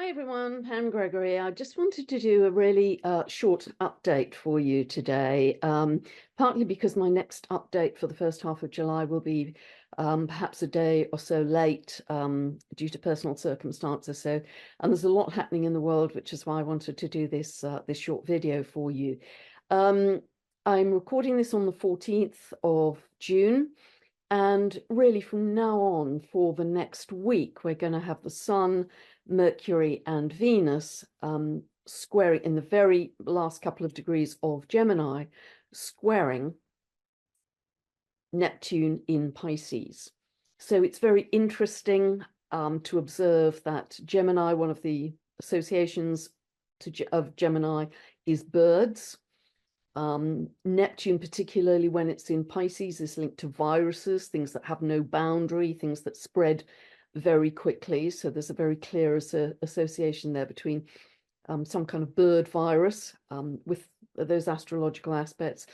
Hi everyone, Pam Gregory. I just wanted to do a really short update for you today, partly because my next update for the first half of July will be perhaps a day or so late due to personal circumstances. And there's a lot happening in the world, which is why I wanted to do this short video for you. Um, I'm recording this on the 14th of June. And really, from now on, for the next week, we're going to have the Sun, Mercury, and Venus squaring in the very last couple of degrees of Gemini, squaring Neptune in Pisces. So it's very interesting to observe that Gemini, one of the associations of Gemini, is birds. Neptune, particularly when it's in Pisces, is linked to viruses, things that have no boundary, things that spread very quickly. So there's a very clear association there between some kind of bird virus with those astrological aspects.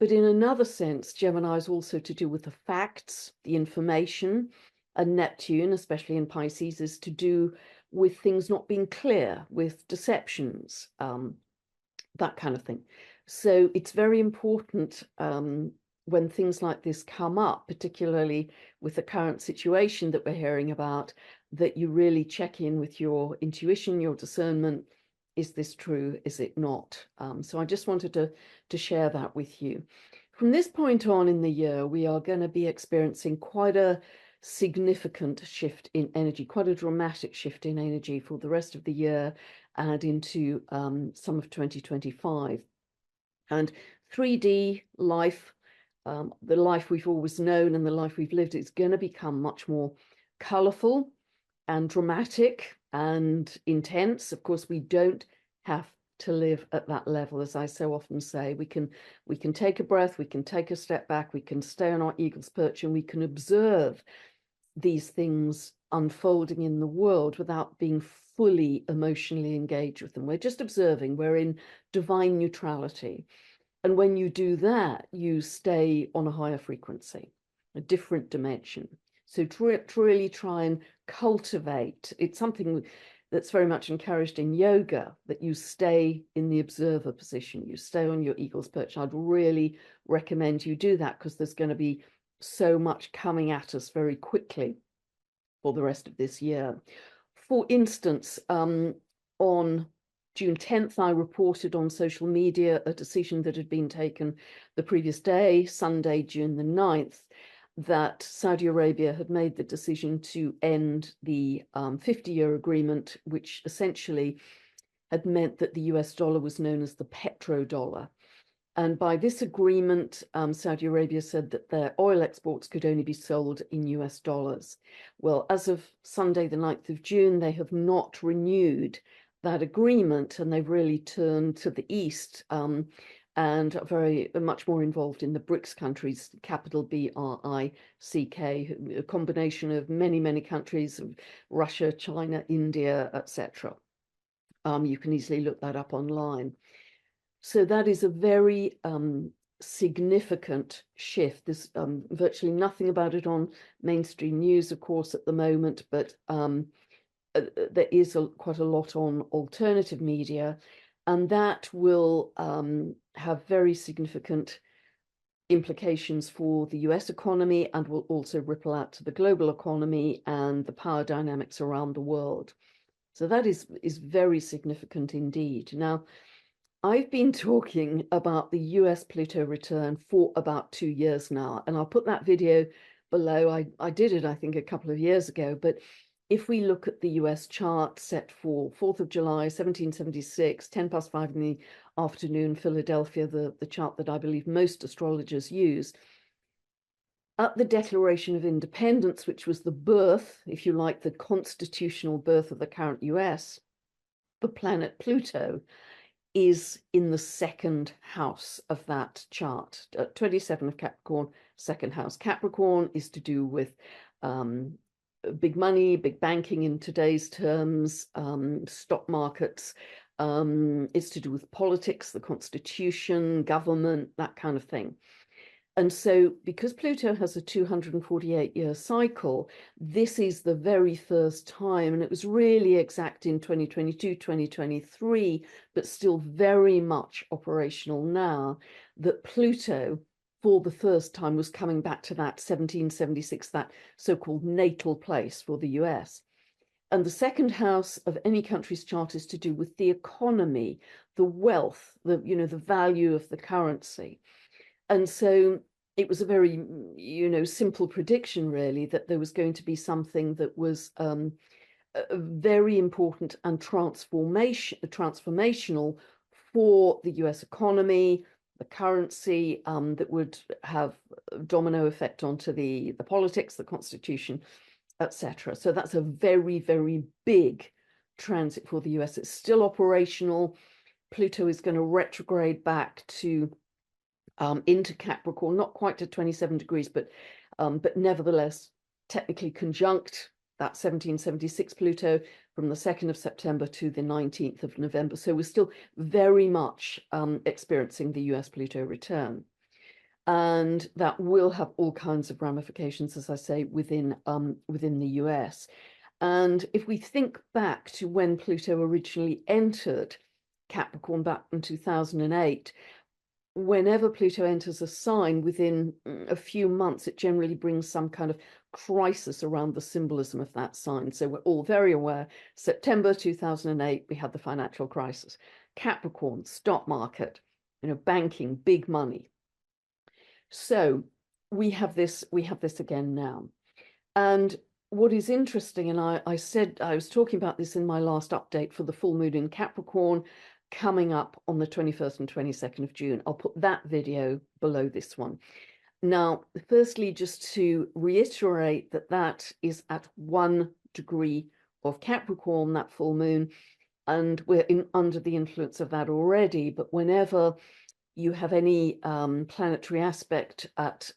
But in another sense, Gemini is also to do with the facts, the information, and Neptune, especially in Pisces, is to do with things not being clear, with deceptions, that kind of thing. So it's very important when things like this come up, particularly with the current situation that we're hearing about, that you really check in with your intuition, your discernment. Is this true? Is it not? So I just wanted to share that with you. From this point on in the year, we are going to be experiencing quite a significant shift in energy, quite a dramatic shift in energy for the rest of the year and into some of 2025. And 3D life, the life we've always known and the life we've lived, is going to become much more colorful and dramatic and intense. Of course, we don't have to live at that level, as I so often say. We can take a breath, we can take a step back, we can stay on our eagle's perch, and we can observe these things unfolding in the world without being fully emotionally engaged with them. We're just observing. We're in divine neutrality. And when you do that, you stay on a higher frequency, a different dimension. So really try and cultivate. It's something that's very much encouraged in yoga, that you stay in the observer position, you stay on your eagle's perch. I'd really recommend you do that, because there's going to be so much coming at us very quickly for the rest of this year. For instance, on June 10th, I reported on social media a decision that had been taken the previous day, Sunday, June the 9th, that Saudi Arabia had made the decision to end the 50-year agreement, which essentially had meant that the US dollar was known as the petrodollar. And by this agreement, Saudi Arabia said that their oil exports could only be sold in US dollars. Well, as of Sunday, the 9th of June, they have not renewed that agreement, and they've really turned to the east and are very much more involved in the BRICS countries, capital B-R-I-C-K, a combination of many, many countries, Russia, China, India, etc. You can easily look that up online. So that is a very significant shift. There's virtually nothing about it on mainstream news, of course, at the moment, but there is quite a lot on alternative media, and that will have very significant implications for the US economy, and will also ripple out to the global economy and the power dynamics around the world. So that is very significant indeed. Now, I've been talking about the US Pluto return for about 2 years now, and I'll put that video below. I did it, I think, a couple of years ago, but if we look at the US chart set for 4th of July, 1776, 10 past 5 in the afternoon, Philadelphia, the chart that I believe most astrologers use, at the Declaration of Independence, which was the birth, if you like, the constitutional birth of the current US, the planet Pluto is in the second house of that chart, 27 of Capricorn, second house. Capricorn is to do with big money, big banking in today's terms, stock markets. It's to do with politics, the constitution, government, that kind of thing. And so because Pluto has a 248-year cycle, this is the very first time, and it was really exact in 2022, 2023, but still very much operational now, that Pluto, for the first time, was coming back to that 1776, that so-called natal place for the US. And the second house of any country's chart is to do with the economy, the wealth, the value of the currency. And so it was a very, simple prediction, really, that there was going to be something that was very important and transformational for the US economy, the currency, that would have a domino effect onto the politics, the constitution, etc. So that's a very, very big transit for the US. It's still operational. Pluto is going to retrograde back to into Capricorn, not quite to 27 degrees, but nevertheless technically conjunct that 1776 Pluto from the 2nd of September to the 19th of November. So we're still very much experiencing the US Pluto return. And that will have all kinds of ramifications, as I say, within the US. And if we think back to when Pluto originally entered Capricorn back in 2008, whenever Pluto enters a sign, within a few months, it generally brings some kind of crisis around the symbolism of that sign. So we're all very aware, September 2008, we had the financial crisis. Capricorn, stock market, banking, big money. So we have this again now. And what is interesting, and I said, I was talking about this in my last update for the full moon in Capricorn, coming up on the 21st and 22nd of June. I'll put that video below this one. Now, firstly, just to reiterate that is at 1 degree of Capricorn, that full moon, and we're under the influence of that already. But whenever you have any planetary aspect at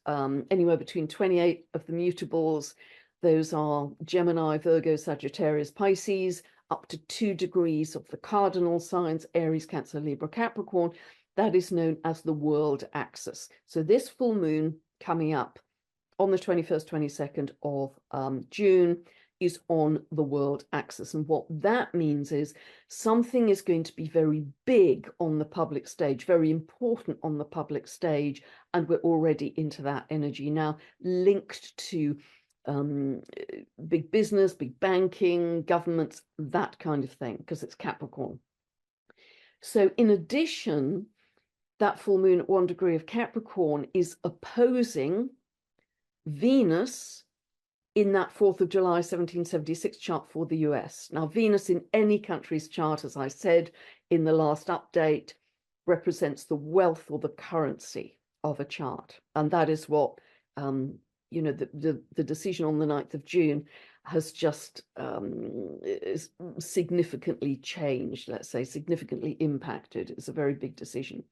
anywhere between 28 of the mutables, those are Gemini, Virgo, Sagittarius, Pisces, up to 2 degrees of the cardinal signs, Aries, Cancer, Libra, Capricorn, that is known as the world axis. So this full moon coming up on the 21st, 22nd of June is on the world axis. And what that means is something is going to be very big on the public stage, very important on the public stage. And we're already into that energy now, linked to big business, big banking, governments, that kind of thing, because it's Capricorn. So in addition, that full moon at 1 degree of Capricorn is opposing Venus in that 4th of July 1776 chart for the US. Now, Venus in any country's chart, as I said in the last update, represents the wealth or the currency of a chart. And that is what the decision on the 9th of June has just significantly changed, let's say, significantly impacted. It's a very big decision.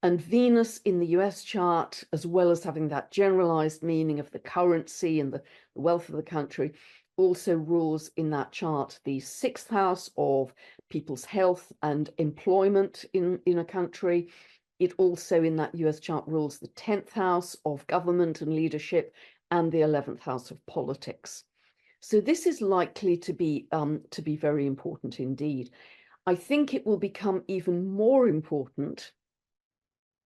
And Venus in the US chart, as well as having that generalized meaning of the currency and the wealth of the country, also rules in that chart the 6th house of people's health and employment in a country. It also, in that US chart, rules the 10th house of government and leadership and the 11th house of politics. So this is likely to be very important indeed. I think it will become even more important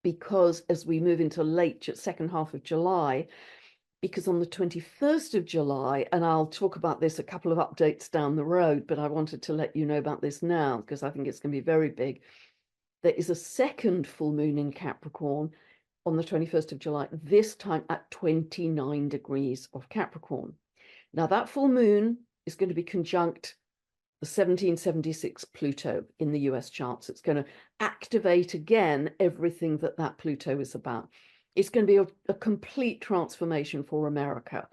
because as we move into late second half of July, because on the 21st of July, and I'll talk about this a couple of updates down the road, but I wanted to let you know about this now because I think it's going to be very big. There is a second full moon in Capricorn on the 21st of July, this time at 29 degrees of Capricorn. Now that full moon is going to be conjunct the 1776 Pluto in the US charts. It's going to activate again everything that Pluto is about. It's going to be a complete transformation for America.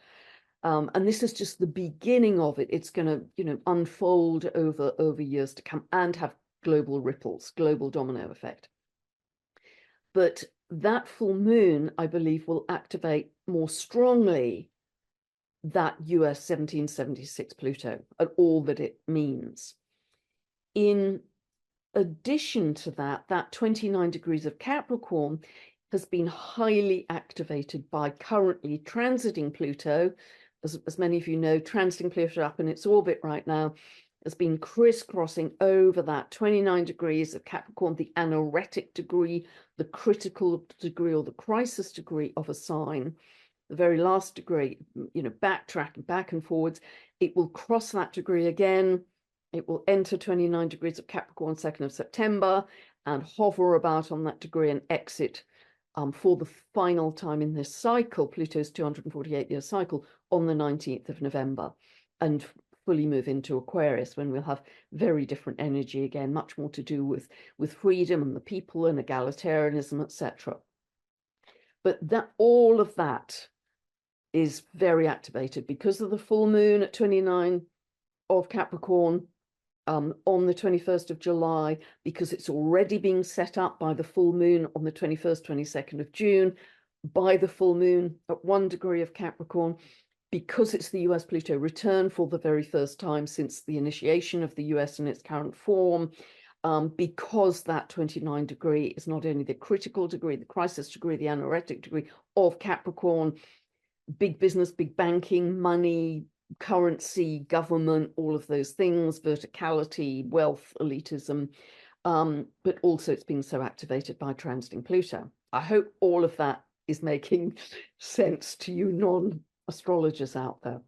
And this is just the beginning of it. It's going to, unfold over years to come and have global ripples, global domino effect. But that full moon, I believe, will activate more strongly that US 1776 Pluto and all that it means. In addition to that, that 29 degrees of Capricorn has been highly activated by currently transiting Pluto. As many of you know, transiting Pluto up in its orbit right now has been crisscrossing over that 29 degrees of Capricorn, the anaretic degree, the critical degree or the crisis degree of a sign, the very last degree, backtracking back and forwards. It will cross that degree again. It will enter 29 degrees of Capricorn 2nd of September and hover about on that degree and exit for the final time in this cycle, Pluto's 248-year cycle, on the 19th of November, and fully move into Aquarius, when we'll have very different energy again, much more to do with freedom and the people and egalitarianism, etc. But all of that is very activated because of the full moon at 29 of Capricorn on the 21st of July, because it's already being set up by the full moon on the 21st, 22nd of June, by the full moon at 1 degree of Capricorn, because it's the US Pluto return for the very first time since the initiation of the US in its current form, because that 29 degree is not only the critical degree, the crisis degree, the anaretic degree of Capricorn, big business, big banking, money, currency, government, all of those things, verticality, wealth, elitism, but also it's being so activated by transiting Pluto. I hope all of that is making sense to you non-astrologers out there.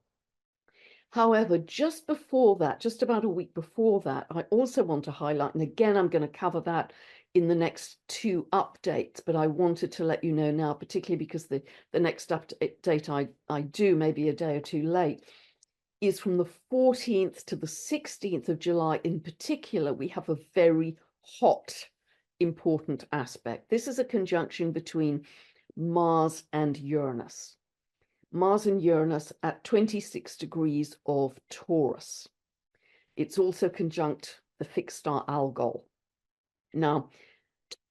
However, just before that, just about a week before that, I also want to highlight, and again, I'm going to cover that in the next 2 updates, but I wanted to let you know now, particularly because the next update I do, maybe a day or 2 late, is from the 14th to the 16th of July in particular. We have a very hot, important aspect. This is a conjunction between Mars and Uranus. Mars and Uranus at 26 degrees of Taurus. It's also conjunct the fixed star Algol. Now,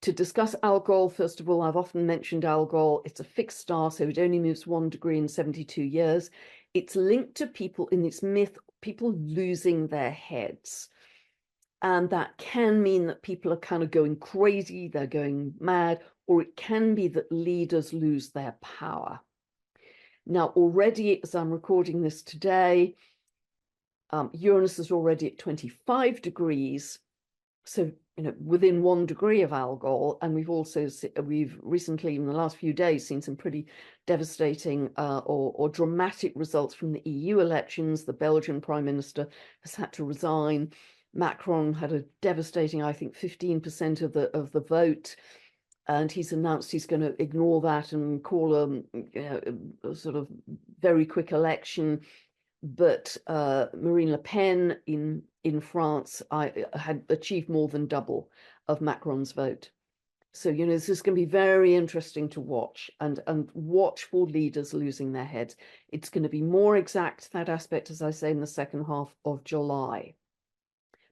to discuss Algol, first of all, I've often mentioned Algol. It's a fixed star, so it only moves 1 degree in 72 years. It's linked to people in this myth, people losing their heads. And that can mean that people are kind of going crazy, they're going mad, or it can be that leaders lose their power. Now, already, as I'm recording this today, Uranus is already at 25 degrees. So, within 1 degree of Algol, and we've recently, in the last few days, seen some pretty devastating or dramatic results from the EU elections. The Belgian Prime Minister has had to resign. Macron had a devastating, I think, 15% of the vote, and he's announced he's going to ignore that and call a sort of very quick election. But Marine Le Pen in France had achieved more than double of Macron's vote. So, this is going to be very interesting to watch and watch for leaders losing their heads. It's going to be more exact, that aspect, as I say, in the second half of July.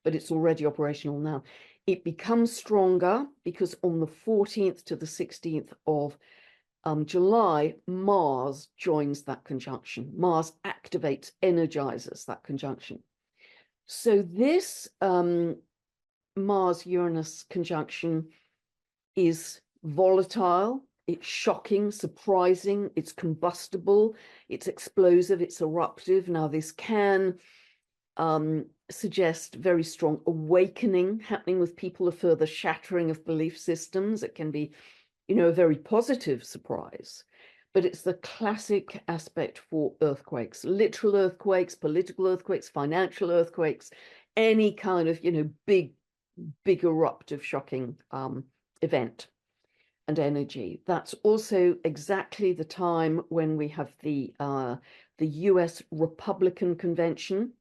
But it's already operational now. It becomes stronger because on the 14th to the 16th of July, Mars joins that conjunction. Mars activates, energizes that conjunction. So this Mars-Uranus conjunction is volatile, it's shocking, surprising, it's combustible, it's explosive, it's eruptive. Now, this can suggest very strong awakening happening with people, a further shattering of belief systems. It can be a very positive surprise, but it's the classic aspect for earthquakes, literal earthquakes, political earthquakes, financial earthquakes, any kind of, big eruptive, shocking event and energy. That's also exactly the time when we have the US Republican Convention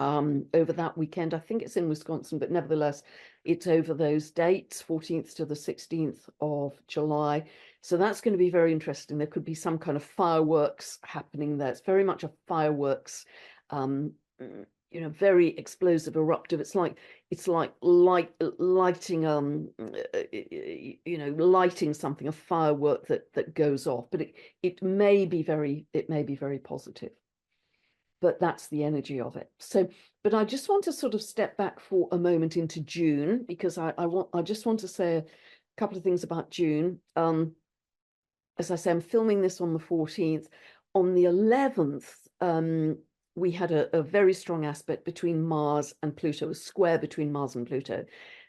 over that weekend. I think it's in Wisconsin, but nevertheless, it's over those dates, 14th to the 16th of July. So that's going to be very interesting. There could be some kind of fireworks happening there. It's very much a fireworks, very explosive, eruptive. It's like lighting, lighting something, a firework that goes off. But it may be very positive. But that's the energy of it. So, but I just want to sort of step back for a moment into June, because I just want to say couple of things about June. As I say, I'm filming this on the 14th. On the 11th, we had a very strong aspect between Mars and Pluto, a square between Mars and Pluto.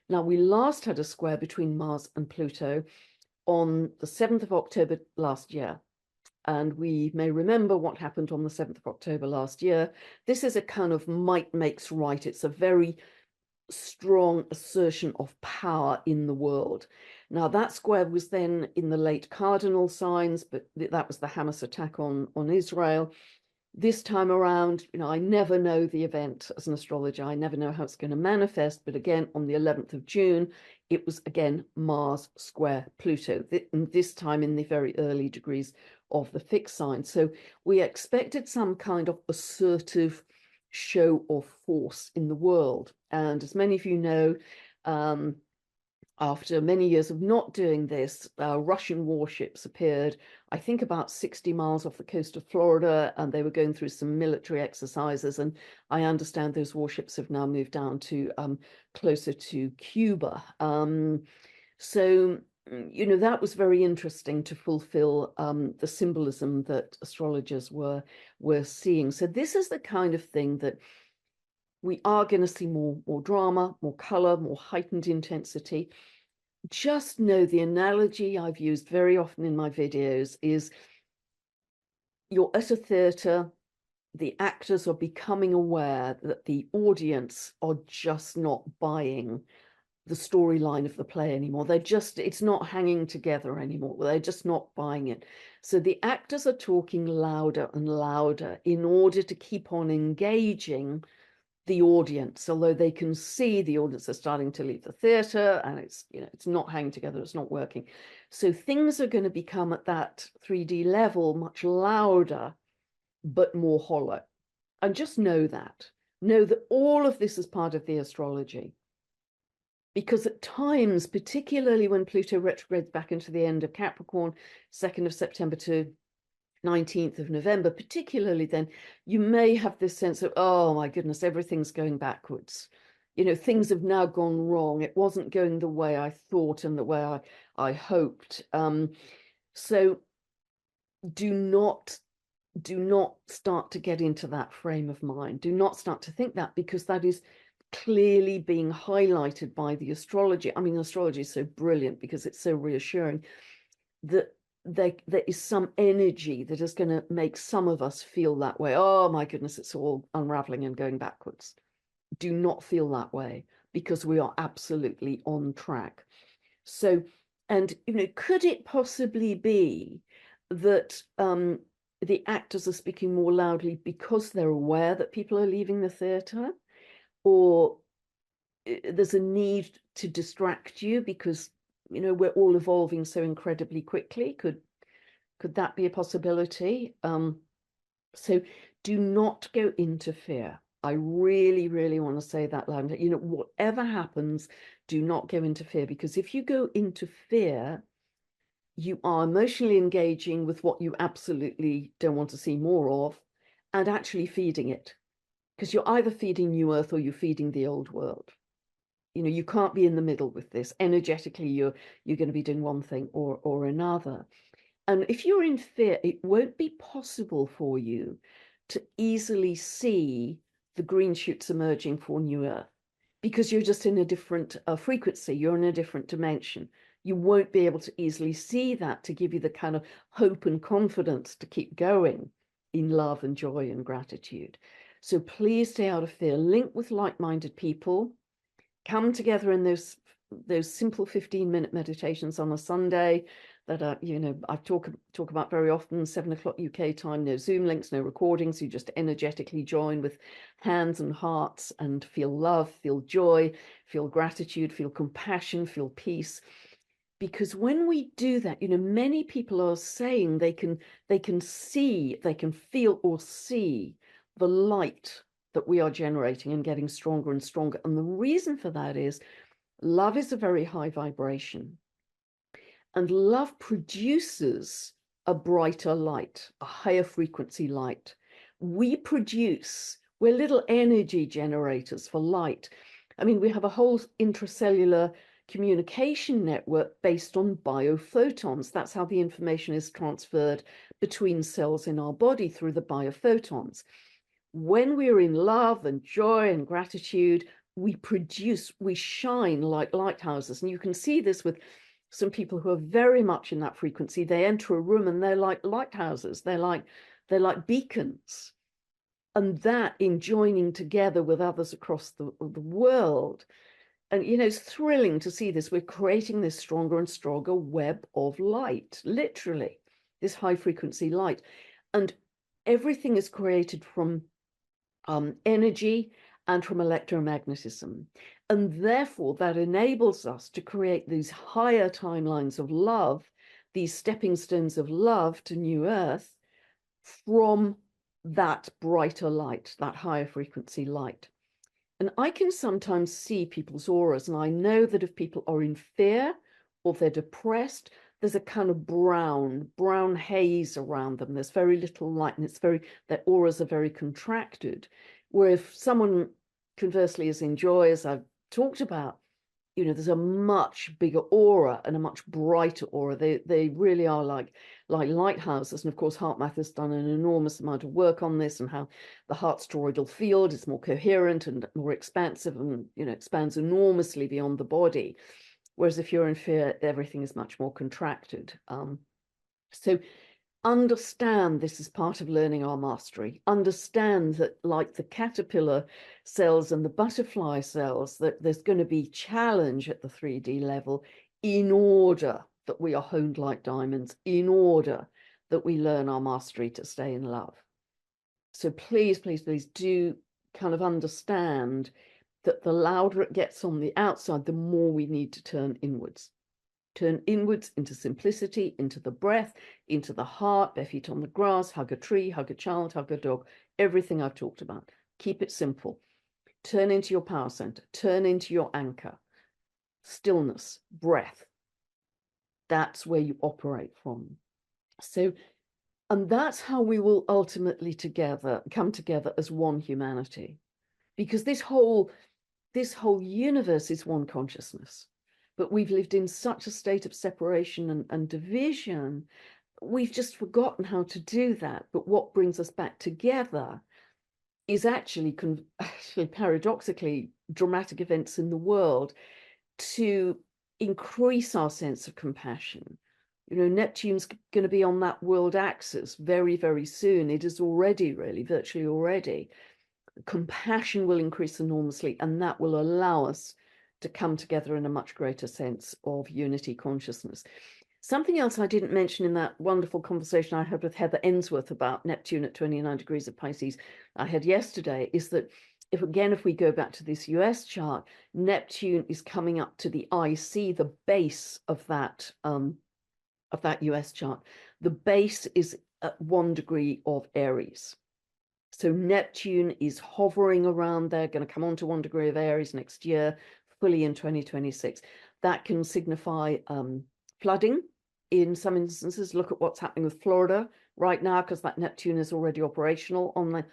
Now, we last had a square between Mars and Pluto on the 7th of October last year. And we may remember what happened on the 7th of October last year. This is a kind of might makes right. It's a very strong assertion of power in the world. Now, that square was then in the late cardinal signs, but that was the Hamas attack on Israel. This time around, I never know the event as an astrologer. I never know how it's going to manifest. But again, on the 11th of June, it was again Mars square Pluto, this time in the very early degrees of the fixed sign. So we expected some kind of assertive show of force in the world. And as many of you know, after many years of not doing this, Russian warships appeared, I think about 60 miles off the coast of Florida, and they were going through some military exercises. And I understand those warships have now moved down to closer to Cuba. So, that was very interesting to fulfill the symbolism that astrologers were seeing. So this is the kind of thing that we are going to see more drama, more color, more heightened intensity. Just know the analogy I've used very often in my videos is you're at a theatre, the actors are becoming aware that the audience are just not buying the storyline of the play anymore. It's not hanging together anymore. They're just not buying it. So the actors are talking louder and louder in order to keep on engaging the audience, although they can see the audience are starting to leave the theatre and it's not hanging together, it's not working. So things are going to become at that 3D level much louder, but more hollow. And just know that all of this is part of the astrology. Because at times, particularly when Pluto retrogrades back into the end of Capricorn, 2nd of September to 19th of November, particularly then, you may have this sense of, oh my goodness, everything's going backwards. Things have now gone wrong. It wasn't going the way I thought and the way I hoped. So do not start to get into that frame of mind. Do not start to think that, because that is clearly being highlighted by the astrology. I mean, astrology is so brilliant because it's so reassuring that there is some energy that is going to make some of us feel that way. Oh my goodness, it's all unraveling and going backwards. Do not feel that way, because we are absolutely on track. So, and could it possibly be that the actors are speaking more loudly because they're aware that people are leaving the theatre, or there's a need to distract you because we're all evolving so incredibly quickly? Could that be a possibility? So do not go into fear. I really, really want to say that loud. Whatever happens, do not go into fear, because if you go into fear, you are emotionally engaging with what you absolutely don't want to see more of, and actually feeding it, because you're either feeding New Earth or you're feeding the old world. You can't be in the middle with this. Energetically, you're going to be doing one thing or another. And if you're in fear, it won't be possible for you to easily see the green shoots emerging for New Earth, because you're just in a different frequency. You're in a different dimension. You won't be able to easily see that to give you the kind of hope and confidence to keep going in love and joy and gratitude. So please stay out of fear. Link with like-minded people. Come together in those simple 15-minute meditations on a Sunday that I talk about very often. 7 o'clock UK time. No Zoom links, no recordings. You just energetically join with hands and hearts and feel love, feel joy, feel gratitude, feel compassion, feel peace. Because when we do that, many people are saying they can see, they can feel or see the light that we are generating and getting stronger and stronger. And the reason for that is love is a very high vibration, and love produces a brighter light, a higher frequency light. We're little energy generators for light. I mean, we have a whole intracellular communication network based on biophotons. That's how the information is transferred between cells in our body, through the biophotons. When we're in love and joy and gratitude, we shine like lighthouses. And you can see this with some people who are very much in that frequency. They enter a room and they're like lighthouses. They're like beacons. And that, in joining together with others across the world, and it's thrilling to see this. We're creating this stronger and stronger web of light, literally, this high frequency light. And everything is created from energy and from electromagnetism. And therefore, that enables us to create these higher timelines of love, these stepping stones of love to new earth, from that brighter light, that higher frequency light. And I can sometimes see people's auras, and I know that if people are in fear or they're depressed, there's a kind of brown haze around them. There's very little light, and their auras are very contracted. Where if someone conversely is in joy, as I've talked about, there's a much bigger aura and a much brighter aura. They really are like lighthouses. And of course, HeartMath has done an enormous amount of work on this, and how the heart toroidal field is more coherent and more expansive, and expands enormously beyond the body. Whereas if you're in fear, everything is much more contracted. So understand this is part of learning our mastery. Understand that, like the caterpillar cells and the butterfly cells, that there's going to be challenge at the 3D level, in order that we are honed like diamonds, in order that we learn our mastery to stay in love. So please, please, please do kind of understand that the louder it gets on the outside, the more we need to turn inwards. Turn inwards into simplicity, into the breath, into the heart, bare feet on the grass, hug a tree, hug a child, hug a dog, everything I've talked about. Keep it simple. Turn into your power center, turn into your anchor. Stillness, breath. That's where you operate from. So, and that's how we will ultimately come together as one humanity. Because this whole universe is one consciousness. But we've lived in such a state of separation and division, we've just forgotten how to do that. But what brings us back together is actually paradoxically dramatic events in the world to increase our sense of compassion. Neptune's going to be on that world axis very, very soon. It is already, really, virtually already. Compassion will increase enormously, and that will allow us to come together in a much greater sense of unity consciousness. Something else I didn't mention in that wonderful conversation I had with Heather Ensworth about Neptune at 29 degrees of Pisces I had yesterday, is that if we go back to this US chart, Neptune is coming up to the IC, the base of that US chart. The base is at 1 degree of Aries. So Neptune is hovering around there, going to come on to 1 degree of Aries next year, fully in 2026. That can signify flooding in some instances. Look at what's happening with Florida right now, because that Neptune is already operational on the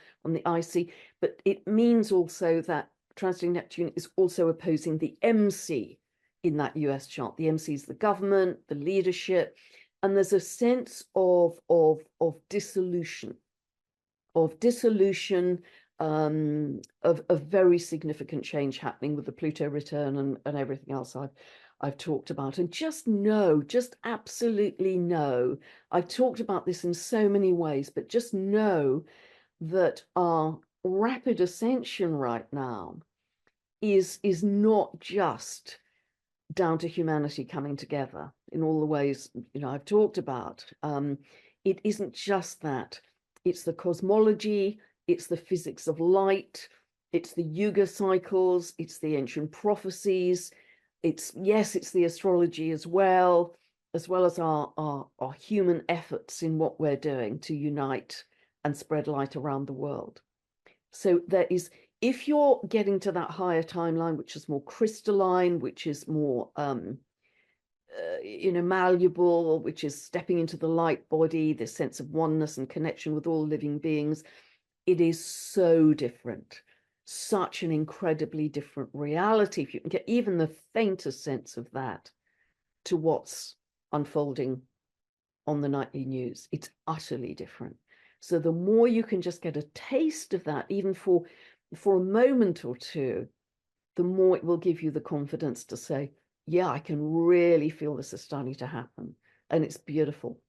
IC. But it means also that transiting Neptune is also opposing the MC in that US chart. The MC is the government, the leadership, and there's a sense of dissolution. Of very significant change happening with the Pluto return and everything else I've talked about. And just absolutely know, I've talked about this in so many ways, but just know that our rapid ascension right now is not just down to humanity coming together in all the ways I've talked about. It isn't just that. It's the cosmology, it's the physics of light, it's the yuga cycles, it's the ancient prophecies, it's the astrology as well as our human efforts in what we're doing to unite and spread light around the world. So there is, if you're getting to that higher timeline, which is more crystalline, which is more malleable, which is stepping into the light body, this sense of oneness and connection with all living beings, it is so different. such an incredibly different reality. If you can get even the faintest sense of that to what's unfolding on the nightly news, it's utterly different. So the more you can just get a taste of that, even for a moment or two, the more it will give you the confidence to say, yeah, I can really feel this is starting to happen. And it's beautiful.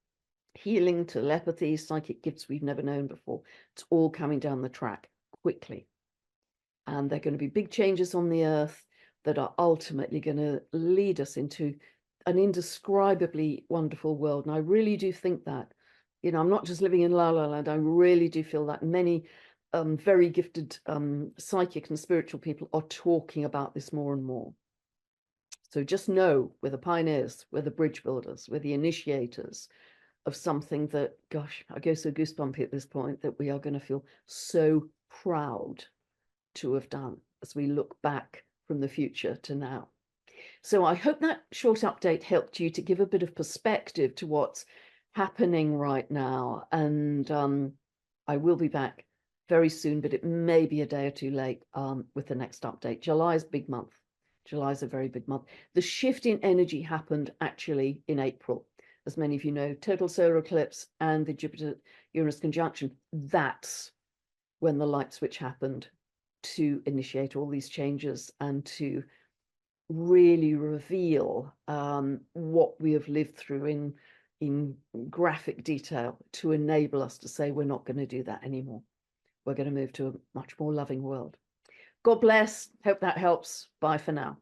Healing, telepathy, psychic gifts we've never known before. It's all coming down the track quickly. And there are going to be big changes on the earth that are ultimately going to lead us into an indescribably wonderful world. And I really do think that, you know, I'm not just living in La La Land. I really do feel that many very gifted psychic and spiritual people are talking about this more and more. So just know we're the pioneers, we're the bridge builders, we're the initiators of something that, gosh, I go so goosebumpy at this point, that we are going to feel so proud to have done as we look back from the future to now. So I hope that short update helped you to give a bit of perspective to what's happening right now. And I will be back very soon, but it may be a day or two late with the next update. July is a big month. July is a very big month. The shift in energy happened actually in April. As many of you know, total solar eclipse and the Jupiter-Uranus conjunction, that's when the light switch happened to initiate all these changes and to really reveal what we have lived through in graphic detail, to enable us to say we're not going to do that anymore. We're going to move to a much more loving world. God bless. Hope that helps. Bye for now.